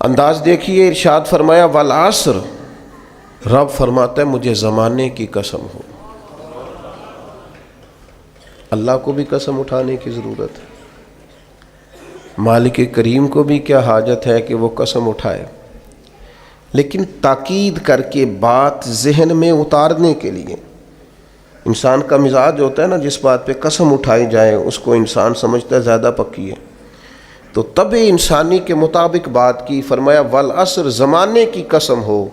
انداز دیکھیے، ارشاد فرمایا والعصر، رب فرماتا ہے مجھے زمانے کی قسم ہو۔ اللہ کو بھی قسم اٹھانے کی ضرورت ہے، مالک کریم کو بھی کیا حاجت ہے کہ وہ قسم اٹھائے، لیکن تاکید کر کے بات ذہن میں اتارنے کے لیے۔ انسان کا مزاج ہوتا ہے نا، جس بات پہ قسم اٹھائی جائے اس کو انسان سمجھتا ہے زیادہ پکی ہے، تو طبع انسانی کے مطابق بات کی۔ فرمایا والعصر، زمانے کی قسم ہو۔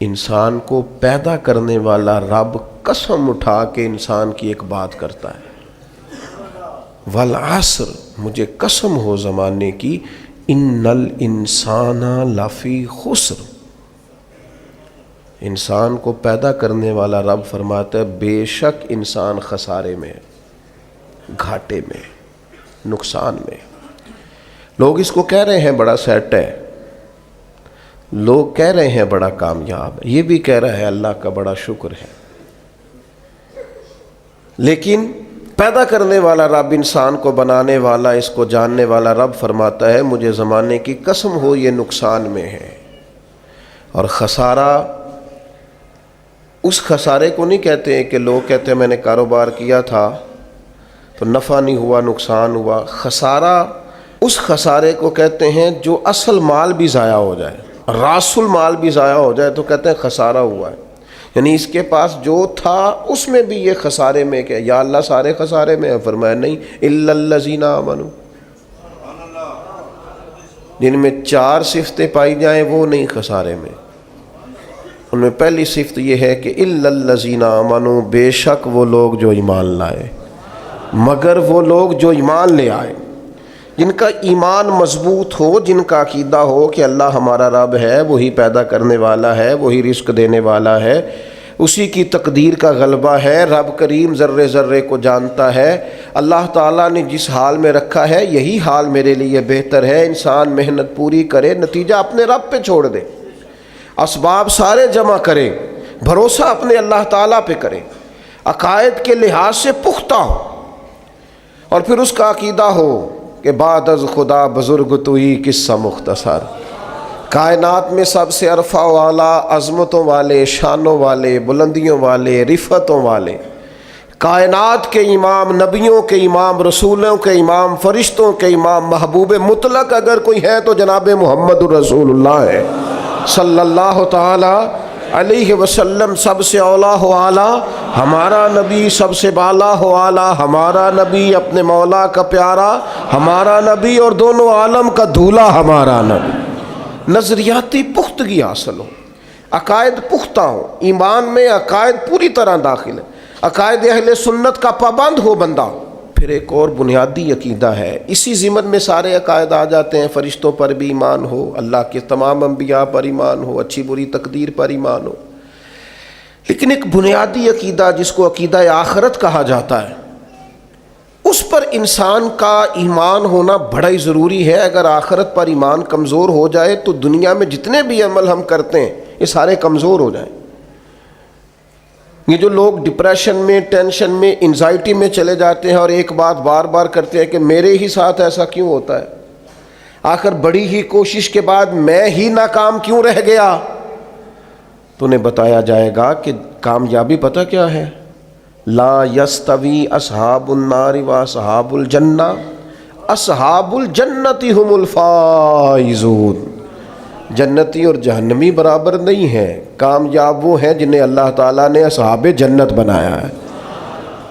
انسان کو پیدا کرنے والا رب قسم اٹھا کے انسان کی ایک بات کرتا ہے، والعصر، مجھے قسم ہو زمانے کی، ان الانسان لفی خسر۔ انسان کو پیدا کرنے والا رب فرماتا ہے بے شک انسان خسارے میں، گھاٹے میں، نقصان میں۔ لوگ اس کو کہہ رہے ہیں بڑا سیٹ ہے، لوگ کہہ رہے ہیں بڑا کامیاب ہے، یہ بھی کہہ رہا ہے اللہ کا بڑا شکر ہے، لیکن پیدا کرنے والا رب، انسان کو بنانے والا، اس کو جاننے والا رب فرماتا ہے مجھے زمانے کی قسم ہو یہ نقصان میں ہے۔ اور خسارہ، اس خسارے کو نہیں کہتے ہیں کہ لوگ کہتے ہیں میں نے کاروبار کیا تھا تو نفع نہیں ہوا، نقصان ہوا۔ خسارہ اس خسارے کو کہتے ہیں جو اصل مال بھی ضائع ہو جائے، راس المال بھی ضائع ہو جائے تو کہتے ہیں خسارہ ہوا ہے۔ یعنی اس کے پاس جو تھا اس میں بھی یہ خسارے میں، کہ یا اللہ سارے خسارے میں ہے؟ فرمایا نہیں، الا الذین آمنوا، جن میں 4 صفتیں پائی جائیں وہ نہیں خسارے میں۔ ان میں پہلی صفت یہ ہے کہ الا الذین آمنوا، بے شک وہ لوگ جو ایمان لائے، مگر وہ لوگ جو ایمان لے آئے، جن کا ایمان مضبوط ہو، جن کا عقیدہ ہو کہ اللہ ہمارا رب ہے، وہی پیدا کرنے والا ہے، وہی رزق دینے والا ہے، اسی کی تقدیر کا غلبہ ہے، رب کریم ذرے ذرے کو جانتا ہے، اللہ تعالیٰ نے جس حال میں رکھا ہے یہی حال میرے لیے بہتر ہے۔ انسان محنت پوری کرے، نتیجہ اپنے رب پہ چھوڑ دے، اسباب سارے جمع کرے، بھروسہ اپنے اللہ تعالیٰ پہ کرے، عقائد کے لحاظ سے پختہ ہو، اور پھر اس کا عقیدہ ہو کہ بعد از خدا بزرگ تو ہی قصہ مختصر۔ کائنات میں سب سے عرفہ والا، عظمتوں والے، شانوں والے، بلندیوں والے، رفتوں والے، کائنات کے امام، نبیوں کے امام، رسولوں کے امام، فرشتوں کے امام، محبوب مطلق اگر کوئی ہے تو جناب محمد الرسول اللہ ہے صلی اللہ تعالی علیہ وسلم۔ سب سے اولا ہو اعلیٰ ہمارا نبی، سب سے بالا ہو اعلیٰ ہمارا نبی، اپنے مولا کا پیارا ہمارا نبی، اور دونوں عالم کا دھولا ہمارا نبی۔ نظریاتی پختگی حاصل ہو، عقائد پختہ ہو، ایمان میں عقائد پوری طرح داخل ہے، عقائد اہل سنت کا پابند ہو بندہ۔ پھر ایک اور بنیادی عقیدہ ہے، اسی ضمن میں سارے عقائد آ جاتے ہیں، فرشتوں پر بھی ایمان ہو، اللہ کے تمام انبیاء پر ایمان ہو، اچھی بری تقدیر پر ایمان ہو، لیکن ایک بنیادی عقیدہ جس کو عقیدہ آخرت کہا جاتا ہے، اس پر انسان کا ایمان ہونا بڑا ہی ضروری ہے۔ اگر آخرت پر ایمان کمزور ہو جائے تو دنیا میں جتنے بھی عمل ہم کرتے ہیں یہ سارے کمزور ہو جائیں۔ یہ جو لوگ ڈپریشن میں، ٹینشن میں، انزائٹی میں چلے جاتے ہیں اور ایک بات بار بار کرتے ہیں کہ میرے ہی ساتھ ایسا کیوں ہوتا ہے، آخر بڑی ہی کوشش کے بعد میں ہی ناکام کیوں رہ گیا، تو انہیں بتایا جائے گا کہ کامیابی پتہ کیا ہے؟ لا یستوی اصحاب النار و اصحاب الجنہ، اصحاب الجنت هم الفائزون۔ جنتی اور جہنمی برابر نہیں ہیں، کامیاب وہ ہیں جنہیں اللہ تعالیٰ نے اصحاب جنت بنایا ہے۔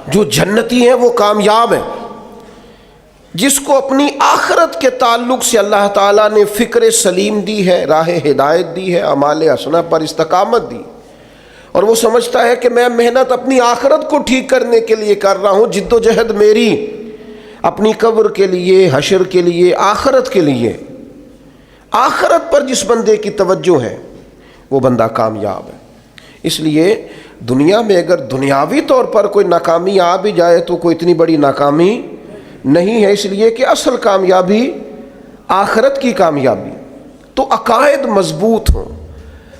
جو جنتی ہیں وہ کامیاب ہیں، جس کو اپنی آخرت کے تعلق سے اللہ تعالیٰ نے فکر سلیم دی ہے، راہ ہدایت دی ہے، اعمال حسنہ پر استقامت دی، اور وہ سمجھتا ہے کہ میں محنت اپنی آخرت کو ٹھیک کرنے کے لیے کر رہا ہوں، جد و جہد میری اپنی قبر کے لیے، حشر کے لیے، آخرت کے لیے۔ آخرت پر جس بندے کی توجہ ہے وہ بندہ کامیاب ہے۔ اس لیے دنیا میں اگر دنیاوی طور پر کوئی ناکامی آ بھی جائے تو کوئی اتنی بڑی ناکامی نہیں ہے، اس لیے کہ اصل کامیابی آخرت کی کامیابی۔ تو عقائد مضبوط ہوں،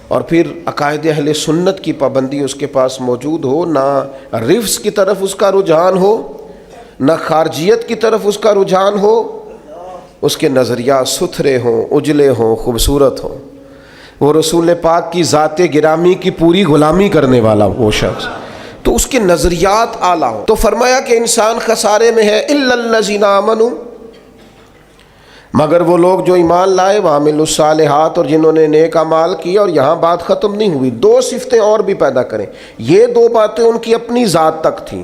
اور پھر عقائد اہل سنت کی پابندی اس کے پاس موجود ہو، نہ رفض کی طرف اس کا رجحان ہو، نہ خارجیت کی طرف اس کا رجحان ہو، اس کے نظریات ستھرے ہوں، اجلے ہوں، خوبصورت ہوں، وہ رسول پاک کی ذات گرامی کی پوری غلامی کرنے والا وہ شخص، تو اس کے نظریات اعلیٰ ہوں۔ تو فرمایا کہ انسان خسارے میں ہے الا الذین آمنوا، مگر وہ لوگ جو ایمان لائے، وعملوا الصالحات، اور جنہوں نے نیک اعمال کیا۔ اور یہاں بات ختم نہیں ہوئی، دو صفتیں اور بھی پیدا کریں۔ یہ دو باتیں ان کی اپنی ذات تک تھیں،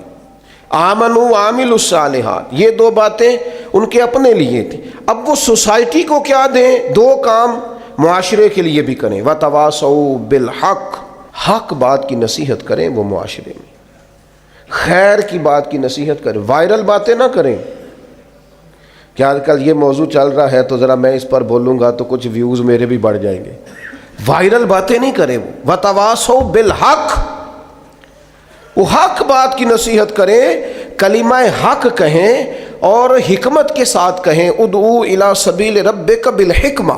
آمنوا وعملوا الصالحات، یہ دو باتیں ان کے اپنے لیے تھیں۔ اب وہ سوسائٹی کو کیا دیں؟ دو کام معاشرے کے لیے بھی کریں، وتواصوا بالحق، حق بات کی نصیحت کریں وہ معاشرے میں، خیر کی بات کی نصیحت کریں، وائرل باتیں نہ کریں کہ آج کل یہ موضوع چل رہا ہے تو ذرا میں اس پر بولوں گا تو کچھ ویوز میرے بھی بڑھ جائیں گے، وائرل باتیں نہیں کریں وہ، وتواصوا بالحق، وہ حق بات کی نصیحت کریں، کلمہ حق کہیں اور حکمت کے ساتھ کہیں، ادعو الی سبیل ربک بالحکمہ،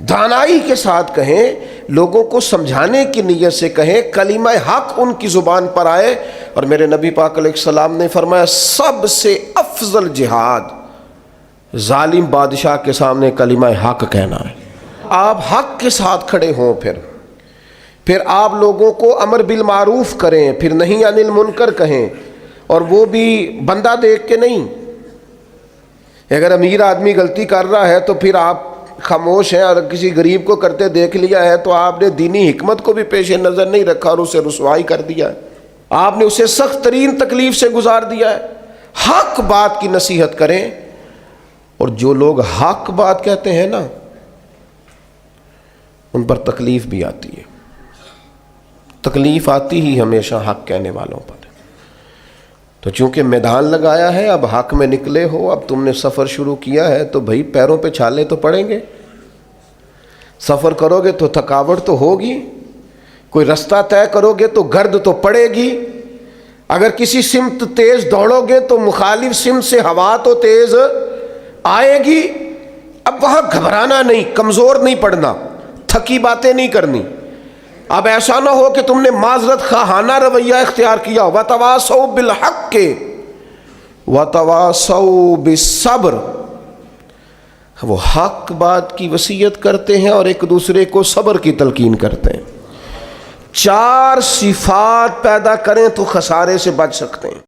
دانائی کے ساتھ کہیں، لوگوں کو سمجھانے کی نیت سے کہیں، کلمہ حق ان کی زبان پر آئے۔ اور میرے نبی پاک علیہ السلام نے فرمایا سب سے افضل جہاد ظالم بادشاہ کے سامنے کلمہ حق کہنا ہے۔ آپ حق کے ساتھ کھڑے ہوں، پھر آپ لوگوں کو امر بالمعروف کریں، پھر نہی عن المنکر کہیں، اور وہ بھی بندہ دیکھ کے نہیں۔ اگر امیر آدمی غلطی کر رہا ہے تو پھر آپ خاموش ہیں، اور کسی غریب کو کرتے دیکھ لیا ہے تو آپ نے دینی حکمت کو بھی پیش نظر نہیں رکھا اور اسے رسوائی کر دیا ہے، آپ نے اسے سخت ترین تکلیف سے گزار دیا ہے۔ حق بات کی نصیحت کریں، اور جو لوگ حق بات کہتے ہیں نا ان پر تکلیف بھی آتی ہے، تکلیف آتی ہی ہمیشہ حق کہنے والوں پر۔ تو چونکہ میدان لگایا ہے، اب حق میں نکلے ہو، اب تم نے سفر شروع کیا ہے تو بھائی پیروں پہ چھالے تو پڑیں گے، سفر کرو گے تو تھکاوٹ تو ہوگی، کوئی رستہ طے کرو گے تو گرد تو پڑے گی، اگر کسی سمت تیز دوڑو گے تو مخالف سمت سے ہوا تو تیز آئے گی۔ اب وہاں گھبرانا نہیں، کمزور نہیں پڑنا، تھکی باتیں نہیں کرنی۔ اب ایسا نہ ہو کہ تم نے معذرت خواہانہ رویہ اختیار کیا، وتواصوا بالحق وتواصوا بالصبر، وہ حق بات کی وصیت کرتے ہیں اور ایک دوسرے کو صبر کی تلقین کرتے ہیں۔ چار صفات پیدا کریں تو خسارے سے بچ سکتے ہیں۔